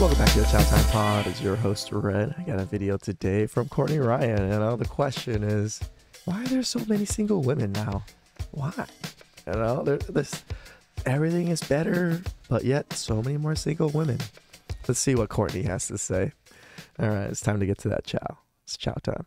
Welcome back to the Chow Time Pod. It's your host, Red. I got a video today from Courtney Ryan. The question is, why are there so many single women now? Why? Everything is better, but yet so many more single women. Let's see what Courtney has to say. All right, it's time to get to that chow. It's chow time.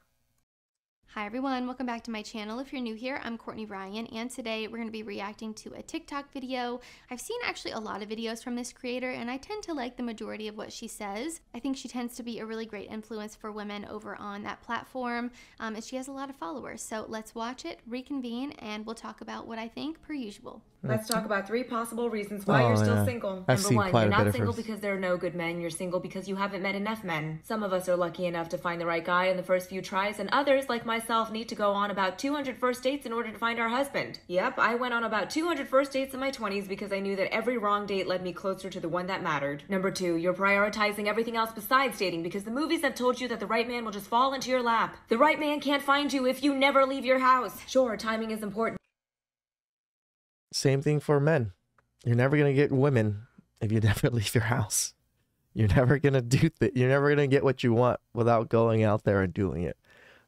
Hi everyone, welcome back to my channel. If you're new here, I'm Courtney Ryan, and today we're going to be reacting to a TikTok video. I've seen actually a lot of videos from this creator, and I tend to like the majority of what she says. I think she tends to be a really great influence for women over on that platform, and she has a lot of followers. So let's watch it, reconvene, and we'll talk about what I think per usual. Let's talk about 3 possible reasons why you're still single. Number 1, you're not single because there are no good men. You're single because you haven't met enough men. Some of us are lucky enough to find the right guy in the first few tries, and others, like myself, need to go on about 200 first dates in order to find our husband. Yep, I went on about 200 first dates in my 20s because I knew that every wrong date led me closer to the one that mattered. Number 2, you're prioritizing everything else besides dating because the movies have told you that the right man will just fall into your lap. The right man can't find you if you never leave your house. Sure, timing is important. Same thing for men. You're never going to get women if you never leave your house. You're never going to do that. You're never going to get what you want without going out there and doing it.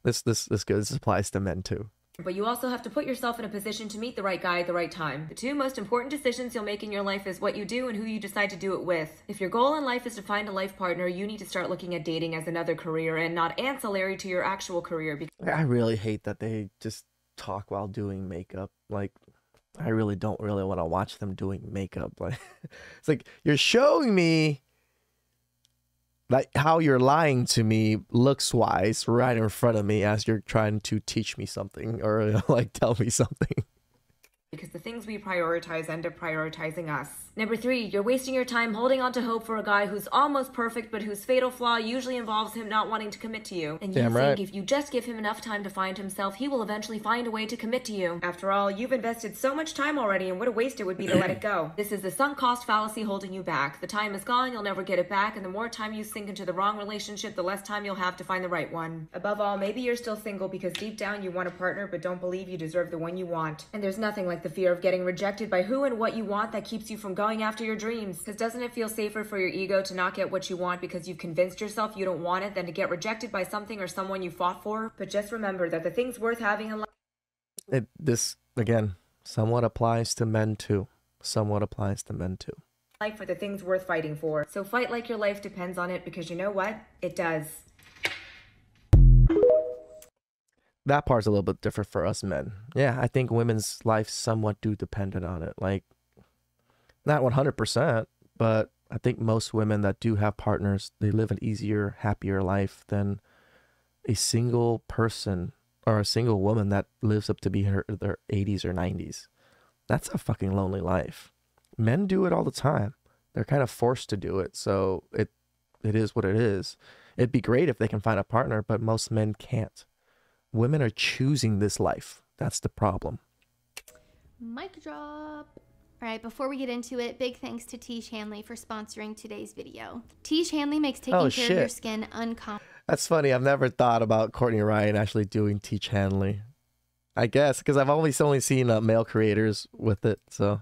This applies to men too. But you also have to put yourself in a position to meet the right guy at the right time. The 2 most important decisions you'll make in your life is what you do and who you decide to do it with. If your goal in life is to find a life partner, you need to start looking at dating as another career and not ancillary to your actual career. I really hate that they just talk while doing makeup. Like, I really don't want to watch them doing makeup. Like, it's like, you're showing me like how you're lying to me looks wise right in front of me as you're trying to teach me something or like tell me something. Because the things we prioritize end up prioritizing us. Number 3, you're wasting your time holding on to hope for a guy who's almost perfect but whose fatal flaw usually involves him not wanting to commit to you. And you think if you just give him enough time to find himself, he will eventually find a way to commit to you. After all, you've invested so much time already, and what a waste it would be to let it go. This is the sunk cost fallacy holding you back. The time is gone, you'll never get it back, and the more time you sink into the wrong relationship, the less time you'll have to find the right one. Above all, maybe you're still single because deep down you want a partner but don't believe you deserve the one you want. And there's nothing like the fear of getting rejected by who and what you want that keeps you from going after your dreams. Because doesn't it feel safer for your ego to not get what you want because you've convinced yourself you don't want it than to get rejected by something or someone you fought for? But just remember that the things worth having in life... This, again, somewhat applies to men too. Somewhat applies to men too. Life are the things worth fighting for. So fight like your life depends on it, because you know what? It does. That part's a little bit different for us men. Yeah, I think women's lives somewhat do depend on it. Like, not 100%, but I think most women that do have partners, they live an easier, happier life than a single person or a single woman that lives up to be their 80s or 90s. That's a fucking lonely life. Men do it all the time. They're kind of forced to do it, so it is what it is. It'd be great if they can find a partner, but most men can't. Women are choosing this life. That's the problem. Mic drop. All right, before we get into it, big thanks to Tiege Hanley for sponsoring today's video. Tiege Hanley makes taking care of your skin uncommon. That's funny. I've never thought about Courtney Ryan actually doing Tiege Hanley. I guess because I've only seen male creators with it. So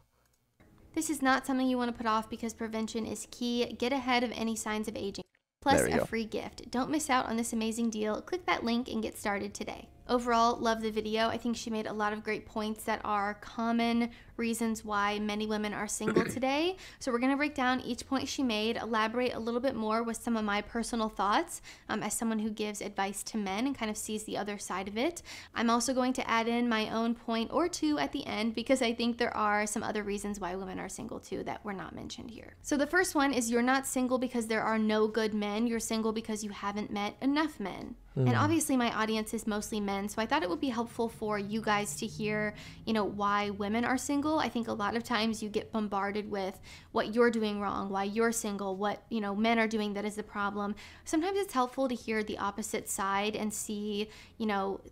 this is not something you want to put off because prevention is key. Get ahead of any signs of aging. Plus a free gift. Don't miss out on this amazing deal. Click that link and get started today. Overall, love the video. I think she made a lot of great points that are common reasons why many women are single today. So we're going to break down each point she made, elaborate a little bit more with some of my personal thoughts as someone who gives advice to men and kind of sees the other side of it. I'm also going to add in my own point or two at the end because I think there are some other reasons why women are single too that were not mentioned here. So the first one is you're not single because there are no good men. You're single because you haven't met enough men. And obviously my audience is mostly men, so I thought it would be helpful for you guys to hear, why women are single. I think a lot of times you get bombarded with what you're doing wrong, why you're single, what, men are doing that is the problem. Sometimes it's helpful to hear the opposite side and see,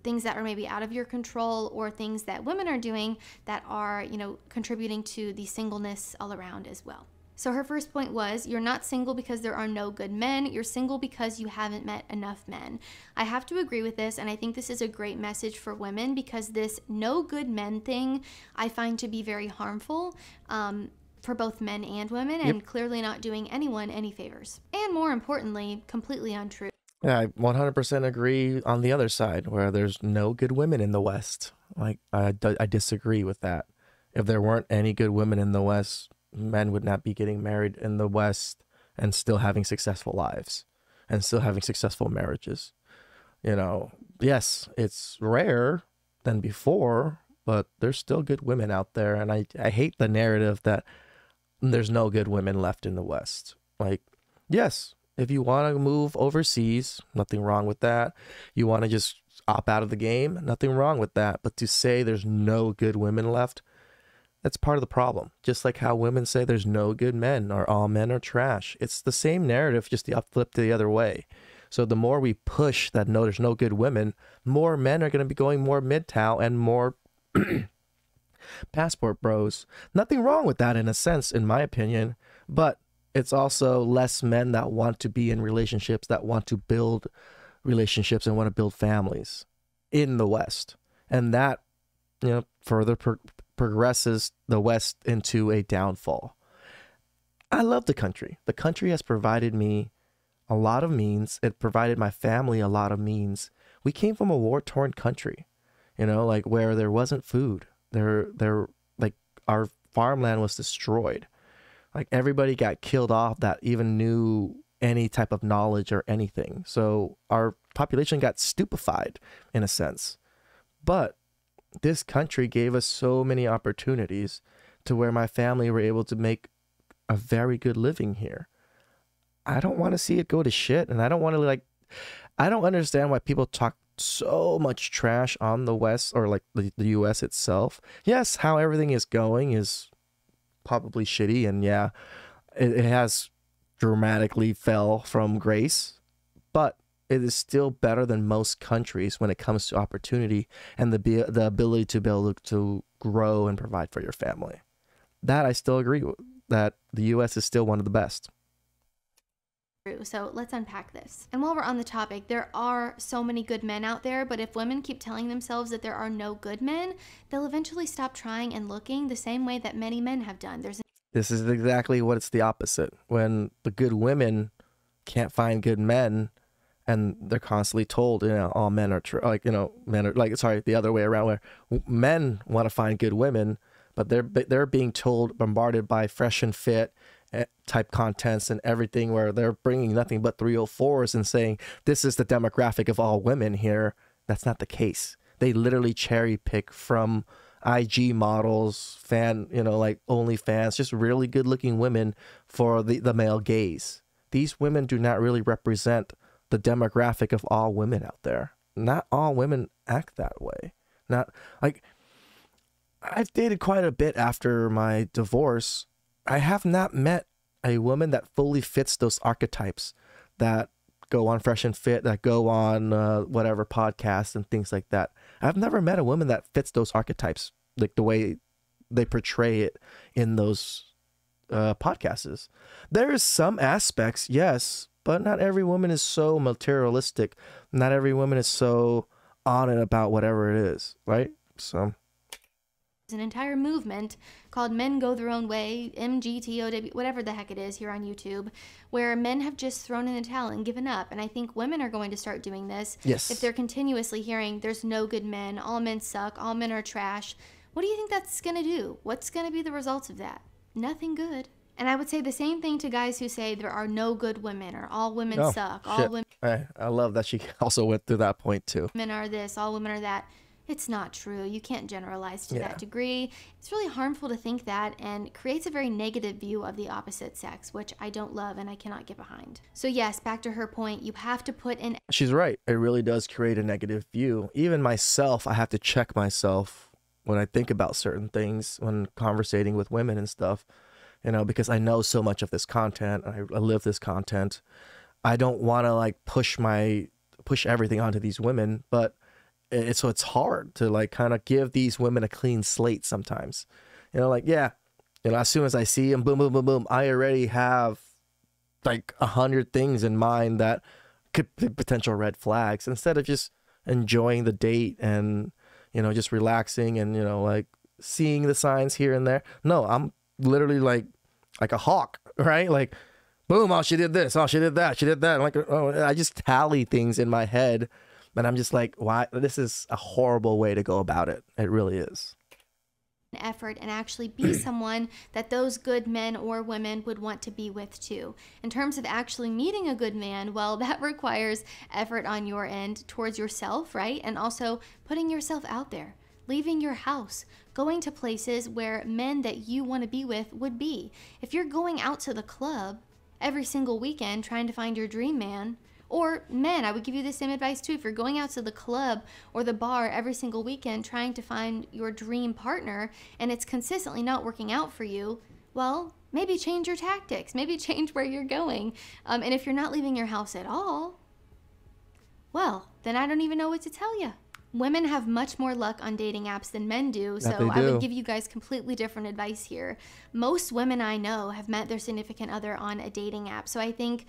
things that are maybe out of your control or things that women are doing that are, contributing to the singleness all around as well. So her first point was, you're not single because there are no good men, you're single because you haven't met enough men. I have to agree with this, and I think this is a great message for women because this no good men thing I find to be very harmful. for both men and women, and clearly not doing anyone any favors. And more importantly, completely untrue. Yeah, I 100% agree on the other side, where there's no good women in the West. Like, I disagree with that. If there weren't any good women in the West, men would not be getting married in the West and still having successful lives and still having successful marriages. You know, yes, it's rare than before, but there's still good women out there. And I hate the narrative that there's no good women left in the West. Like, yes, if you want to move overseas, nothing wrong with that. You want to just opt out of the game, nothing wrong with that. But to say there's no good women left, that's part of the problem. Just like how women say there's no good men or all men are trash. It's the same narrative, just the flip to the other way. So the more we push that no, there's no good women, more men are going to be going more MGTOW and more passport bros. Nothing wrong with that in a sense, in my opinion. But it's also less men that want to be in relationships, that want to build relationships and want to build families in the West. And that, you know, further progresses the West into a downfall. I love the country. The country has provided me a lot of means. It provided my family a lot of means. We came from a war-torn country, you know, like where there wasn't food. Like our farmland was destroyed. Like everybody got killed off that even knew any type of knowledge or anything. So our population got stupefied in a sense. But this country gave us so many opportunities to where my family were able to make a very good living here. I don't want to see it go to shit. And I don't want to I don't understand why people talk so much trash on the West or like the US itself. Yes, how everything is going is probably shitty. And yeah, it has dramatically fell from grace, but it is still better than most countries when it comes to opportunity and the ability to be able to grow and provide for your family. That I still agree with, that the U.S. is still one of the best. So let's unpack this. And while we're on the topic, there are so many good men out there, but if women keep telling themselves that there are no good men, they'll eventually stop trying and looking the same way that many men have done. This is exactly what it's the opposite. When the good women can't find good men, and they're constantly told, you know, all men are true. Like, you know, men are like, sorry, the other way around, where men want to find good women, but they're being told, bombarded by fresh and fit type contents and everything, where they're bringing nothing but 304s and saying this is the demographic of all women here. That's not the case. They literally cherry pick from IG models, you know, like OnlyFans, just really good looking women for the male gaze. These women do not really represent the demographic of all women out there. Not all women act that way. Not like, I've dated quite a bit after my divorce. I have not met a woman that fully fits those archetypes that go on Fresh and Fit, that go on whatever podcasts and things like that. I've never met a woman that fits those archetypes, like the way they portray it in those podcasts. There is some aspects, yes, but not every woman is so materialistic. Not every woman is so on it about whatever it is, right? So an entire movement called Men Go Their Own Way, MGTOW, whatever the heck it is, here on YouTube, where men have just thrown in the towel and given up. And I think women are going to start doing this. Yes. If they're continuously hearing there's no good men, all men suck, all men are trash. What do you think that's going to do? What's going to be the results of that? Nothing good. And I would say the same thing to guys who say there are no good women or all women suck. All women. I love that she also went through that point too. Men are this, all women are that. It's not true. You can't generalize to that degree. It's really harmful to think that, and creates a very negative view of the opposite sex, which I don't love and I cannot get behind. So yes, back to her point, you have to put in. She's right. It really does create a negative view. Even myself, I have to check myself when I think about certain things, when conversating with women and stuff, you know, because I know so much of this content. I live this content. I don't want to like push everything onto these women, but so it's hard to like kind of give these women a clean slate sometimes, you know, like, yeah, you know, as soon as I see them, boom, boom, boom, boom, I already have like 100 things in mind that could be potential red flags, instead of just enjoying the date and, you know, just relaxing and, you know, like seeing the signs here and there. No, I'm literally like a hawk, right? Like, boom, oh, she did this, oh, she did that, she did that. I'm like, oh, I just tally things in my head, and I'm just like, why? This is a horrible way to go about it. It really is. Effort and actually be someone that those good men or women would want to be with too. In terms of actually meeting a good man, well, that requires effort on your end towards yourself, right? And also putting yourself out there, leaving your house, going to places where men that you want to be with would be. If you're going out to the club every single weekend trying to find your dream man, or men, I would give you the same advice too. If you're going out to the club or the bar every single weekend trying to find your dream partner and it's consistently not working out for you, well, maybe change your tactics. Maybe change where you're going. And if you're not leaving your house at all, well, then I don't even know what to tell you. Women have much more luck on dating apps than men do, so I would give you guys completely different advice here. Most women I know have met their significant other on a dating app, so I think...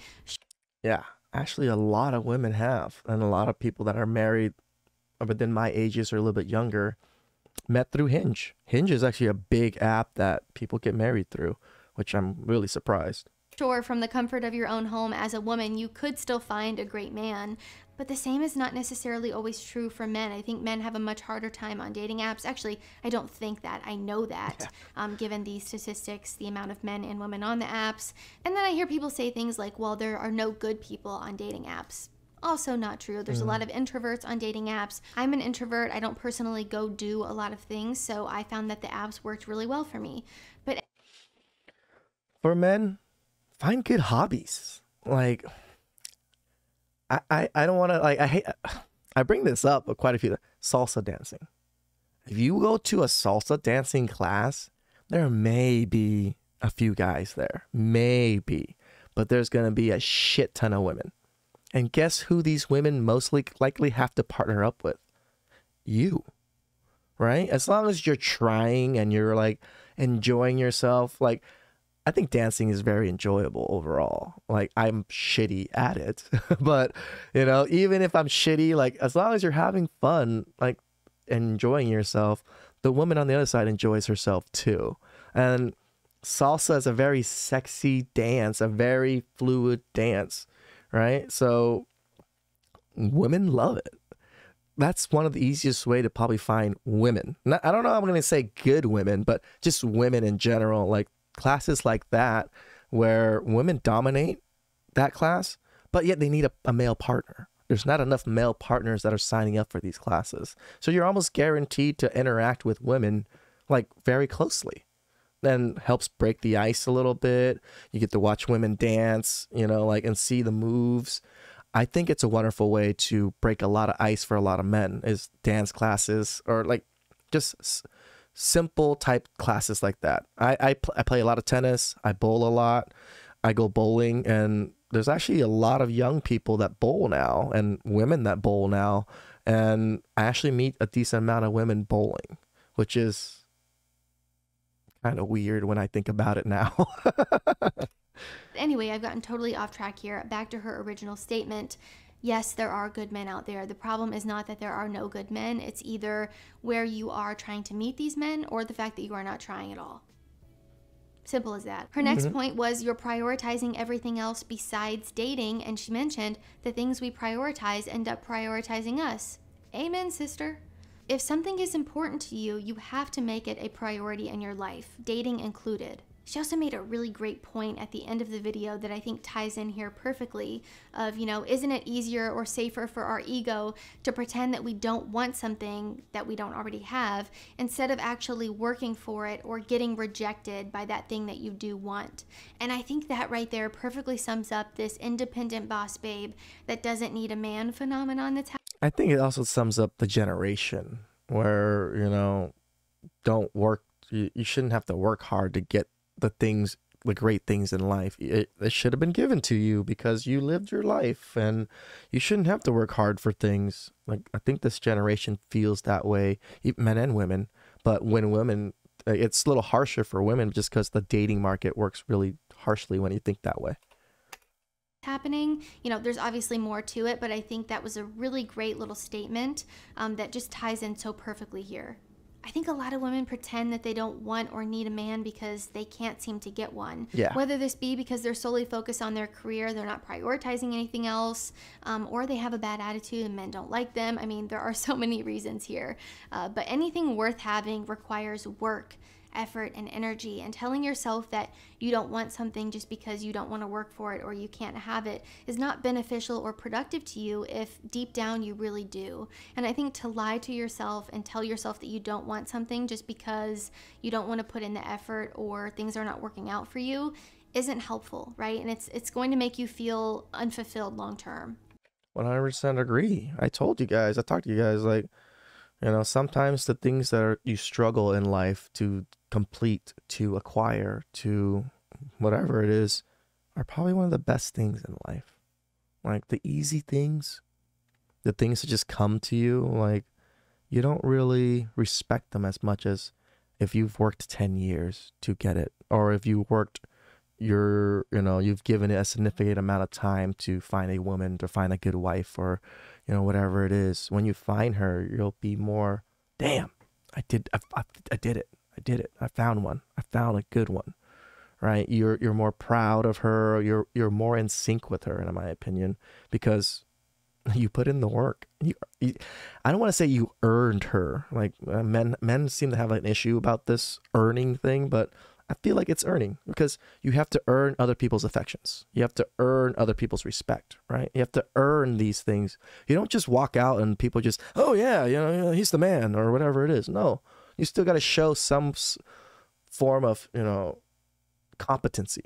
Yeah. Actually, a lot of women have, and a lot of people that are married within my ages or a little bit younger met through Hinge. Hinge is actually a big app that people get married through, which I'm really surprised. Sure, from the comfort of your own home as a woman, you could still find a great man, but the same is not necessarily always true for men. I think men have a much harder time on dating apps. Actually, I don't think that. I know that, given these statistics, the amount of men and women on the apps. And then I hear people say things like, well, there are no good people on dating apps. Also not true. There's a lot of introverts on dating apps. I'm an introvert. I don't personally go do a lot of things, so I found that the apps worked really well for me. But for men, find good hobbies. Like, I don't want to, like, I bring this up with quite a few. Salsa dancing. If you go to a salsa dancing class, there may be a few guys there. Maybe. But there's going to be a shit ton of women. And guess who these women mostly likely have to partner up with? You. Right? As long as you're trying and you're, like, enjoying yourself, like, I think dancing is very enjoyable overall. Like, I'm shitty at it, but, you know, even if I'm shitty, like, as long as you're having fun, like, enjoying yourself, the woman on the other side enjoys herself too. And salsa is a very sexy dance, a very fluid dance, right? So women love it. That's one of the easiest way to probably find women. I don't know how I'm going to say good women, but just women in general, like, classes like that where women dominate that class, but yet they need a male partner. There's not enough male partners that are signing up for these classes. So you're almost guaranteed to interact with women, like, very closely. Then helps break the ice a little bit. You get to watch women dance, you know, like, and see the moves. I think it's a wonderful way to break a lot of ice for a lot of men, is dance classes, or like just simple type classes like that. I play a lot of tennis. I bowl a lot. I go bowling, and there's actually a lot of young people that bowl now and women that bowl now. And I actually meet a decent amount of women bowling, which is kind of weird when I think about it now. Anyway, I've gotten totally off track here. Back to her original statement. Yes, there are good men out there. The problem is not that there are no good men. It's either where you are trying to meet these men or the fact that you are not trying at all. Simple as that. Her next point was, you're prioritizing everything else besides dating, and she mentioned the things we prioritize end up prioritizing us. Amen, sister. If something is important to you, you have to make it a priority in your life, dating included. She also made a really great point at the end of the video that I think ties in here perfectly of, you know, isn't it easier or safer for our ego to pretend that we don't want something that we don't already have instead of actually working for it or getting rejected by that thing that you do want? And I think that right there perfectly sums up this independent boss babe that doesn't need a man phenomenon that's I think it also sums up the generation where, you know, don't work. You shouldn't have to work hard to get the things, the great things in life. It should have been given to you because you lived your life, and you shouldn't have to work hard for things. Like, I think this generation feels that way, men and women. But when women, it's a little harsher for women just because the dating market works really harshly when you think that way. Happening. You know, there's obviously more to it, but I think that was a really great little statement that just ties in so perfectly here. I think a lot of women pretend that they don't want or need a man because they can't seem to get one. Yeah. Whether this be because they're solely focused on their career, they're not prioritizing anything else, or they have a bad attitude and men don't like them. I mean, there are so many reasons here. But anything worth having requires work, effort, and energy, and telling yourself that you don't want something just because you don't want to work for it or you can't have it is not beneficial or productive to you if deep down you really do. And I think to lie to yourself and tell yourself that you don't want something just because you don't want to put in the effort or things are not working out for you isn't helpful, right? And it's going to make you feel unfulfilled long term. 100% agree. I told you guys, I talked to you guys, like, sometimes the things that you struggle in life to complete, to acquire, to whatever it is, are probably one of the best things in life. Like the easy things, the things that just come to you, like you don't really respect them as much as if you've worked 10 years to get it, or if you worked you've given it a significant amount of time to find a woman, to find a good wife, or whatever it is. When you find her, you'll be more, damn, I did it. I found one. I found a good one, right? You're more proud of her. You're more in sync with her, in my opinion, because you put in the work. I don't want to say you earned her. Like men seem to have an issue about this earning thing, but I feel like it's earning, because you have to earn other people's affections. You have to earn other people's respect, right? You have to earn these things. You don't just walk out and people just, oh yeah, he's the man, or whatever it is. No, you still got to show some form of, competency.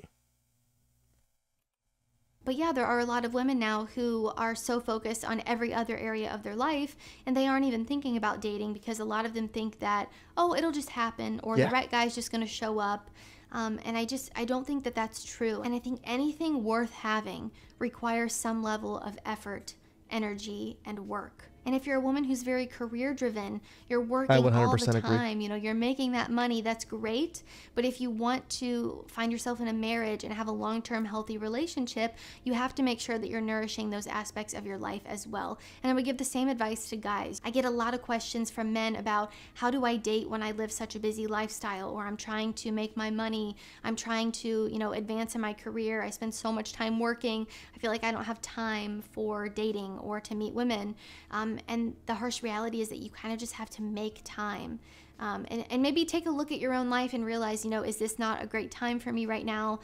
But yeah, there are a lot of women now who are so focused on every other area of their life, and they aren't even thinking about dating, because a lot of them think that, oh, it'll just happen, or the right guy's just going to show up. And I don't think that that's true. And I think anything worth having requires some level of effort, energy, and work. And if you're a woman who's very career driven, you're working all the time, you're making that money, that's great. But if you want to find yourself in a marriage and have a long-term healthy relationship, you have to make sure that you're nourishing those aspects of your life as well. And I would give the same advice to guys. I get a lot of questions from men about, how do I date when I live such a busy lifestyle, or I'm trying to make my money, I'm trying to, advance in my career, I spend so much time working, I feel like I don't have time for dating or to meet women. And the harsh reality is that you kind of just have to make time. And maybe take a look at your own life and realize, is this not a great time for me right now?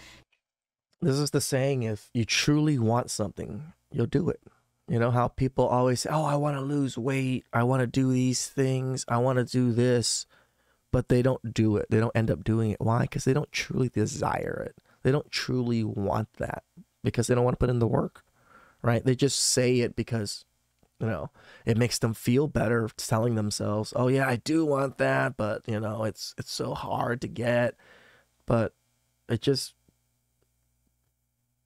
This is the saying, if you truly want something, you'll do it. You know how people always say, oh, I want to lose weight, I want to do these things, I want to do this, but they don't do it. They don't end up doing it. Why? Because they don't truly desire it. They don't truly want that, because they don't want to put in the work, right? They just say it because it makes them feel better, telling themselves, oh yeah, I do want that, but it's so hard to get. But it just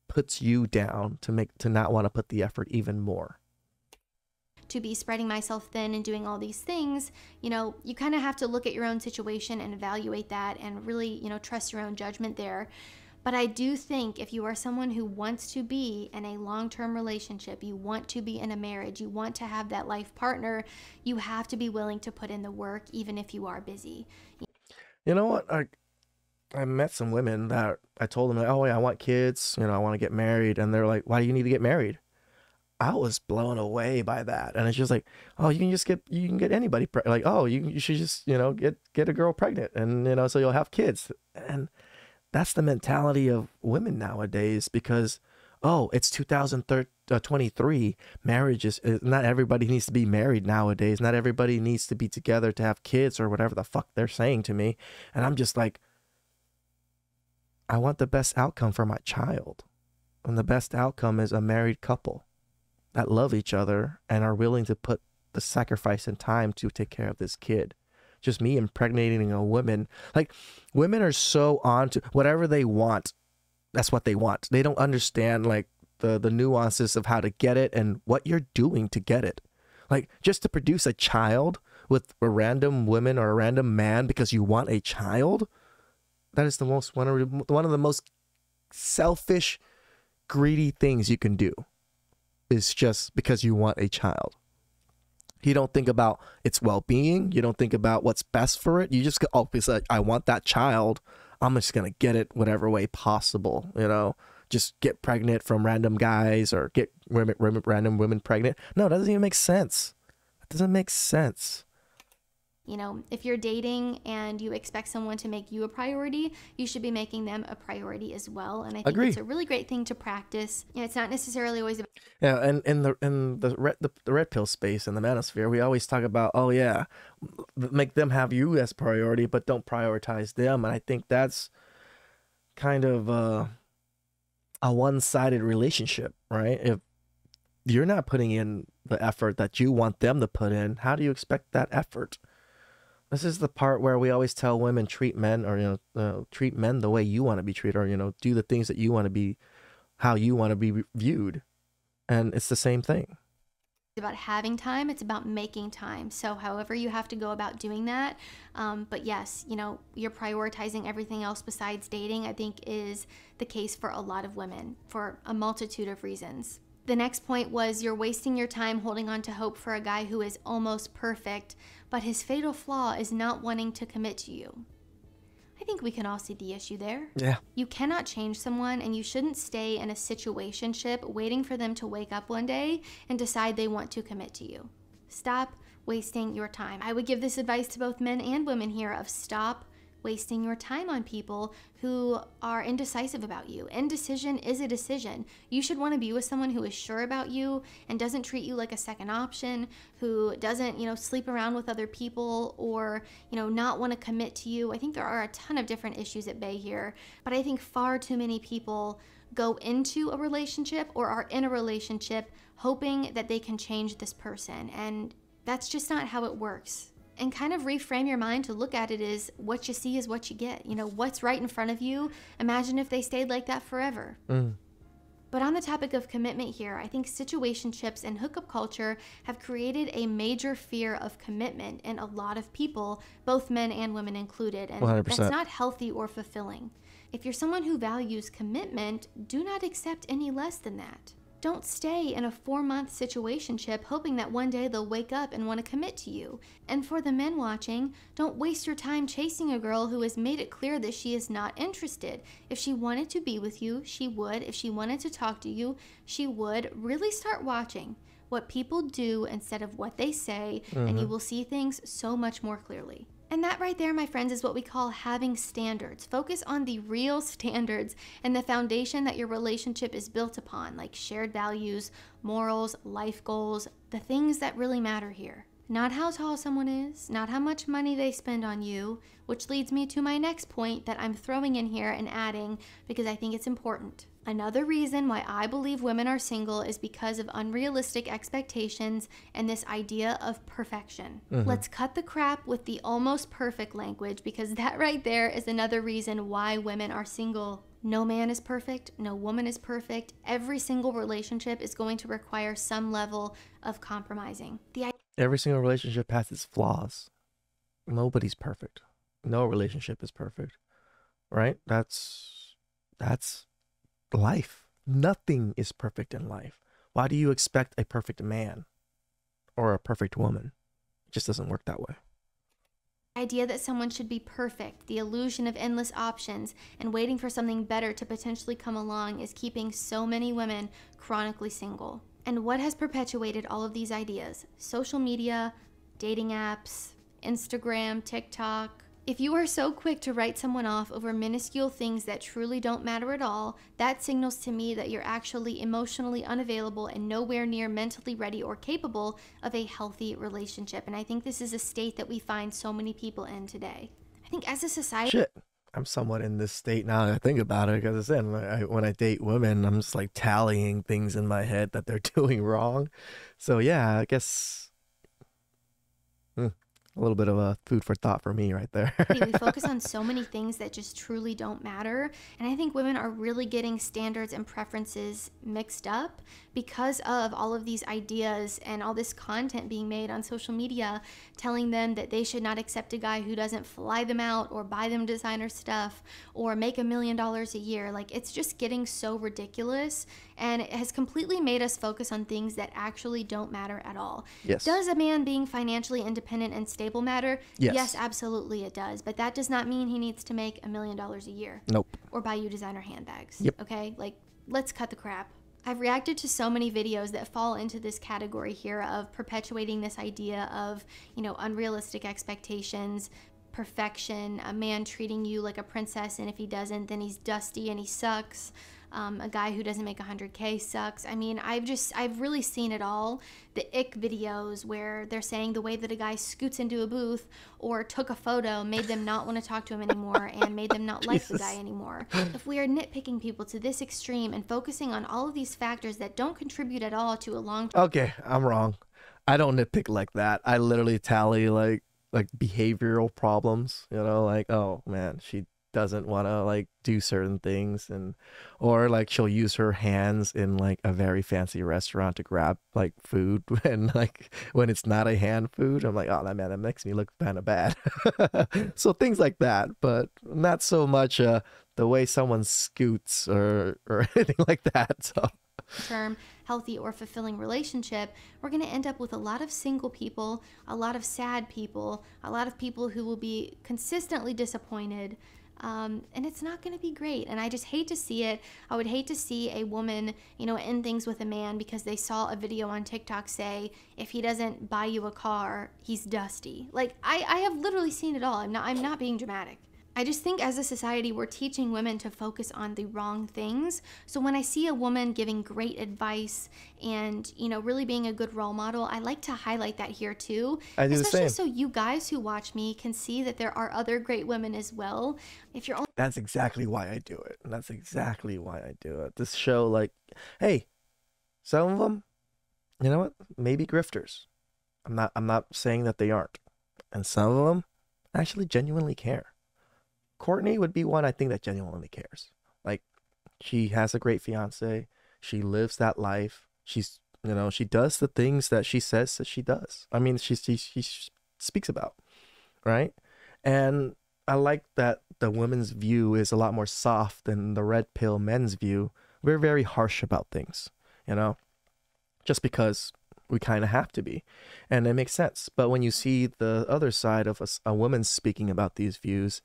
puts you down to not want to put the effort even more. To be spreading myself thin and doing all these things, you kind of have to look at your own situation and evaluate that, and really, trust your own judgment there. But I do think if you are someone who wants to be in a long-term relationship, you want to be in a marriage, you want to have that life partner, you have to be willing to put in the work, even if you are busy. You know what? I met some women that I told them, oh yeah, I want kids, I want to get married. And they're like, why do you need to get married? I was blown away by that. And it's just like, oh, you can get anybody like, oh, you should just, get a girl pregnant, and, so you'll have kids. And that's the mentality of women nowadays, because, oh, it's 2023. Marriage is, not everybody needs to be married nowadays. Not everybody needs to be together to have kids, or whatever the fuck they're saying to me. And I'm just like, I want the best outcome for my child. And the best outcome is a married couple that love each other and are willing to put the sacrifice and time to take care of this kid. Just me impregnating a woman. Like, women are so on to whatever they want. That's what they want. They don't understand like the nuances of how to get it and what you're doing to get it. Like, just to produce a child with a random woman or a random man because you want a child, that is the most one of the most selfish, greedy things you can do. Is just because you want a child. You don't think about its well-being. You don't think about what's best for it. You just go, oh, it's like, I want that child. I'm just going to get it whatever way possible, just get pregnant from random guys or get random women pregnant. No, it doesn't even make sense. It doesn't make sense. If you're dating and you expect someone to make you a priority, you should be making them a priority as well. And I think it's a really great thing to practice. It's not necessarily always about... Yeah, and in the red pill space in the manosphere, we always talk about, oh yeah, make them have you as priority, but don't prioritize them. And I think that's kind of a one-sided relationship, right? If you're not putting in the effort that you want them to put in, how do you expect that effort? This is the part where we always tell women, treat men, or treat men the way you want to be treated, or do the things that you want to be, how you want to be viewed, and it's the same thing. It's about having time. It's about making time. So however you have to go about doing that, but yes, you're prioritizing everything else besides dating. I think is the case for a lot of women for a multitude of reasons. The next point was you're wasting your time holding on to hope for a guy who is almost perfect, but his fatal flaw is not wanting to commit to you. I think we can all see the issue there. Yeah. You cannot change someone, and you shouldn't stay in a situationship waiting for them to wake up one day and decide they want to commit to you. Stop wasting your time. I would give this advice to both men and women here of stop wasting your time on people who are indecisive about you. Indecision is a decision. You should want to be with someone who is sure about you and doesn't treat you like a second option, who doesn't, sleep around with other people or, not want to commit to you. I think there are a ton of different issues at bay here, but I think far too many people go into a relationship or are in a relationship hoping that they can change this person, and that's just not how it works. And kind of reframe your mind to look at it as what you see is what you get. What's right in front of you. Imagine if they stayed like that forever. But on the topic of commitment here, I think situationships and hookup culture have created a major fear of commitment in a lot of people, both men and women included. And 100%. That's not healthy or fulfilling. If you're someone who values commitment, do not accept any less than that. Don't stay in a 4-month situationship hoping that one day they'll wake up and want to commit to you. And for the men watching, don't waste your time chasing a girl who has made it clear that she is not interested. If she wanted to be with you, she would. If she wanted to talk to you, she would. Really start watching what people do instead of what they say, and you will see things so much more clearly. And that right there, my friends, is what we call having standards. Focus on the real standards and the foundation that your relationship is built upon, like shared values, morals, life goals, the things that really matter here. Not how tall someone is, not how much money they spend on you, which leads me to my next point that I'm throwing in here and adding because I think it's important. Another reason why I believe women are single is because of unrealistic expectations and this idea of perfection. Let's cut the crap with the almost perfect language, because that right there is another reason why women are single. No man is perfect. No woman is perfect. Every single relationship is going to require some level of compromising. Every single relationship has its flaws. Nobody's perfect. No relationship is perfect, right? That's life. Nothing is perfect in life. Why do you expect a perfect man or a perfect woman? It just doesn't work that way. The idea that someone should be perfect, the illusion of endless options, and waiting for something better to potentially come along is keeping so many women chronically single. And what has perpetuated all of these ideas? Social media, dating apps, Instagram, TikTok. If you are so quick to write someone off over minuscule things that truly don't matter at all, that signals to me that you're actually emotionally unavailable and nowhere near mentally ready or capable of a healthy relationship. And I think this is a state that we find so many people in today. I think as a society... Shit. I'm somewhat in this state now that I think about it, because I said when I date women, I'm just like tallying things in my head that they're doing wrong. So yeah, I guess a little bit of a food for thought for me right there. We focus on so many things that just truly don't matter. And I think women are really getting standards and preferences mixed up because of all of these ideas and all this content being made on social media telling them that they should not accept a guy who doesn't fly them out or buy them designer stuff or make $1 million a year. Like, it's just getting so ridiculous. and it has completely made us focus on things that actually don't matter at all. Yes. Does a man being financially independent and stable matter? Yes, absolutely it does. But that does not mean he needs to make $1 million a year. Nope. Or buy you designer handbags. Yep. Okay? Like, let's cut the crap. I've reacted to so many videos that fall into this category here of perpetuating this idea of, unrealistic expectations, perfection, a man treating you like a princess, and if he doesn't, then he's dusty and he sucks. A guy who doesn't make 100K sucks. I mean, I've really seen it all. The ick videos where they're saying the way that a guy scoots into a booth or took a photo made them not want to talk to him anymore and made them not like the guy anymore. If we are nitpicking people to this extreme and focusing on all of these factors that don't contribute at all to a long-term... Okay, I'm wrong. I don't nitpick like that. I literally tally like behavioral problems, like, oh man, she doesn't want to like do certain things, or like she'll use her hands in like a very fancy restaurant to grab like food, and like when it's not a hand food, I'm like, oh that makes me look kind of bad. So things like that, but not so much the way someone scoots or anything like that. So term healthy or fulfilling relationship, we're going to end up with a lot of single people, a lot of sad people, a lot of people who will be consistently disappointed, and it's not going to be great. And I just hate to see it. I would hate to see a woman, end things with a man because they saw a video on TikTok say, if he doesn't buy you a car, he's dusty. Like, I have literally seen it all. I'm not being dramatic. I just think as a society, we're teaching women to focus on the wrong things. So when I see a woman giving great advice and, really being a good role model, I like to highlight that here too. I do Especially the same. so you guys who watch me can see that there are other great women as well. If you're only... That's exactly why I do it. And that's exactly why I do it. This show, like, hey, some of them, you know what? Maybe grifters. I'm not saying that they aren't. And some of them actually genuinely care. Courtney would be one I think that genuinely cares. Like, she has a great fiance. She lives that life. She's, she does the things that she says that she does. I mean, she speaks about, right? And I like that the women's view is a lot more soft than the red pill men's view. We're very harsh about things, just because we kind of have to be. And it makes sense. But when you see the other side of a woman speaking about these views,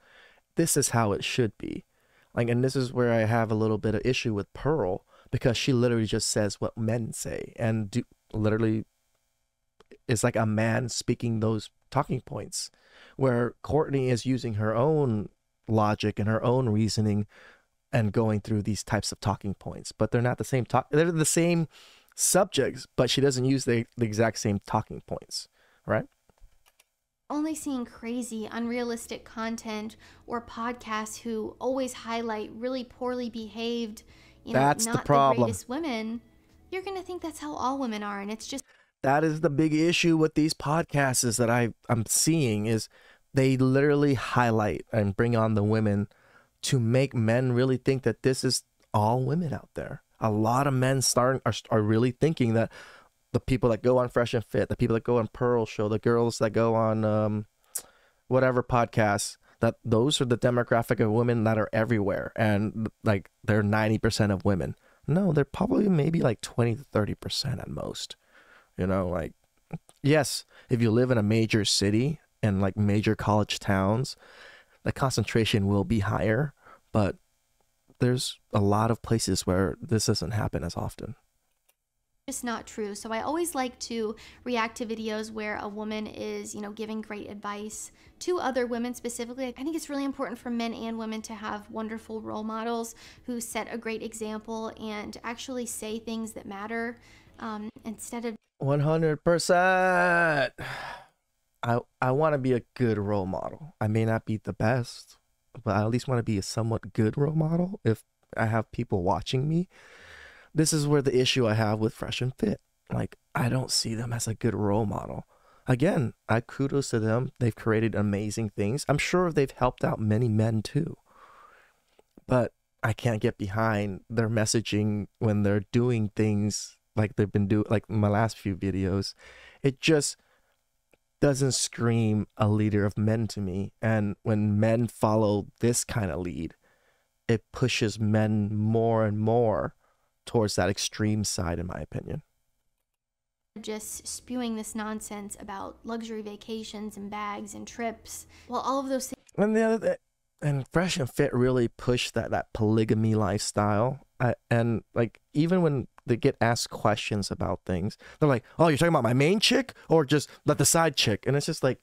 this is how it should be. Like, and this is where I have a little bit of issue with Pearl, because she literally just says what men say, and literally is like a man speaking those talking points, where Courtney is using her own logic and her own reasoning and going through these types of talking points, but they're not the same they're the same subjects, but she doesn't use the exact same talking points, right? Only seeing crazy, unrealistic content or podcasts who always highlight really poorly behaved, that's not the problem. The greatest women, you're going to think that's how all women are. And it's just... That is the big issue with these podcasts is that I'm seeing is they literally highlight and bring on the women to make men really think that this is all women out there. A lot of men are really thinking that the people that go on Fresh and Fit, the people that go on Pearl Show, the girls that go on whatever podcasts, that those are the demographic of women that are everywhere. And like they're 90% of women. No, they're probably maybe like 20 to 30% at most. Like, yes, if you live in a major city and like major college towns, the concentration will be higher. But there's a lot of places where this doesn't happen as often. Just not true. So I always like to react to videos where a woman is, giving great advice to other women specifically. I think it's really important for men and women to have wonderful role models who set a great example and actually say things that matter, instead of 100%. I want to be a good role model. I may not be the best, but I at least want to be a somewhat good role model if I have people watching me. This is where the issue I have with Fresh and Fit. Like, I don't see them as a good role model. Again, I kudos to them. They've created amazing things. I'm sure they've helped out many men too. But I can't get behind their messaging when they're doing things like they've been doing, like my last few videos. It just doesn't scream a leader of men to me. And when men follow this kind of lead, it pushes men more and more towards that extreme side, in my opinion. Just spewing this nonsense about luxury vacations and bags and trips, while all of those things. And the other, and Fresh and Fit really push that polygamy lifestyle. And like, even when they get asked questions about things, they're like, "Oh, you're talking about my main chick or just the side chick?" And it's just like,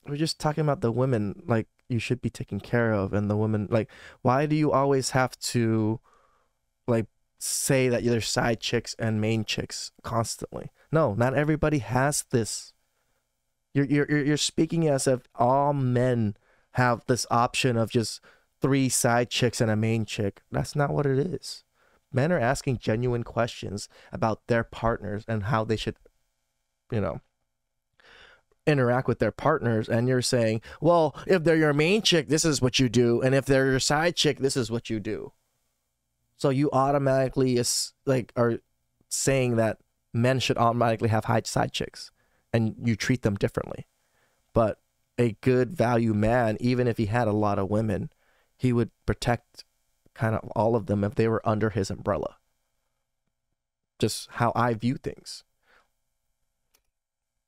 we're just talking about the women like you should be taken care of, and the women, like, why do you always have to like say that there's side chicks and main chicks constantly? No, not everybody has this. You're speaking as if all men have this option of just 3 side chicks and a main chick. That's not what it is. Men are asking genuine questions about their partners and how they should, interact with their partners, and you're saying, well, if they're your main chick, this is what you do, and if they're your side chick, this is what you do. So you automatically are saying that men should automatically have side chicks, and you treat them differently. But a good value man, even if he had a lot of women, he would protect kind of all of them if they were under his umbrella. Just how I view things.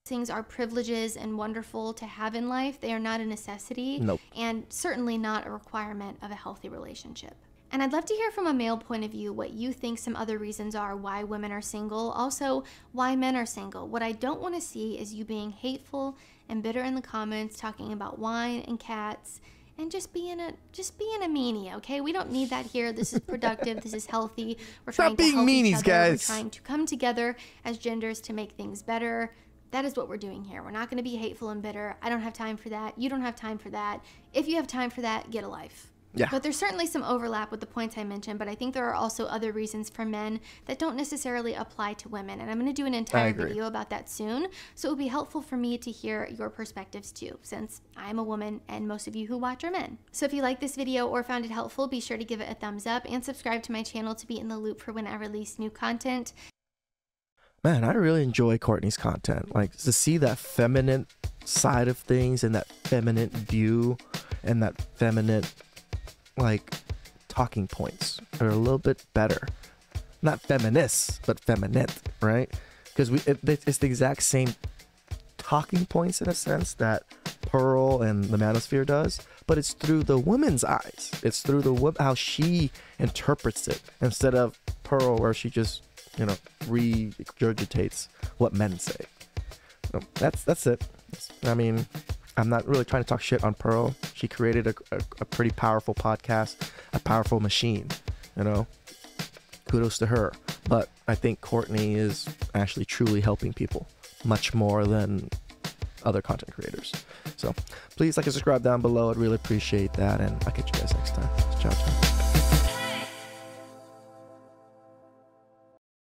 Things are privileges and wonderful to have in life. They are not a necessity. Nope. And certainly not a requirement of a healthy relationship. And I'd love to hear from a male point of view what you think some other reasons are why women are single. Also, why men are single. What I don't want to see is you being hateful and bitter in the comments, talking about wine and cats, and just being a meanie, okay? We don't need that here. This is productive. This is healthy. We're trying to help each other. Guys. We're trying to come together as genders to make things better. That is what we're doing here. We're not going to be hateful and bitter. I don't have time for that. You don't have time for that. If you have time for that, get a life. Yeah. But there's certainly some overlap with the points I mentioned, but I think there are also other reasons for men that don't necessarily apply to women. And I'm going to do an entire video about that soon. So it would be helpful for me to hear your perspectives too, since I'm a woman and most of you who watch are men. So if you like this video or found it helpful, be sure to give it a thumbs up and subscribe to my channel to be in the loop for when I release new content. Man, I really enjoy Courtney's content. Like, to see that feminine side of things and that feminine view and that feminine, like, talking points are a little bit better. Not feminists, but feminine, right? Because it's the exact same talking points in a sense that Pearl and the Manosphere does, but it's through the woman's eyes. It's through how she interprets it, instead of Pearl where she just regurgitates what men say. So that's it. I mean, I'm not really trying to talk shit on Pearl. She created a pretty powerful podcast, a powerful machine, kudos to her. But I think Courtney is actually truly helping people much more than other content creators. So please like and subscribe down below. I'd really appreciate that, and I'll catch you guys next time. Ciao.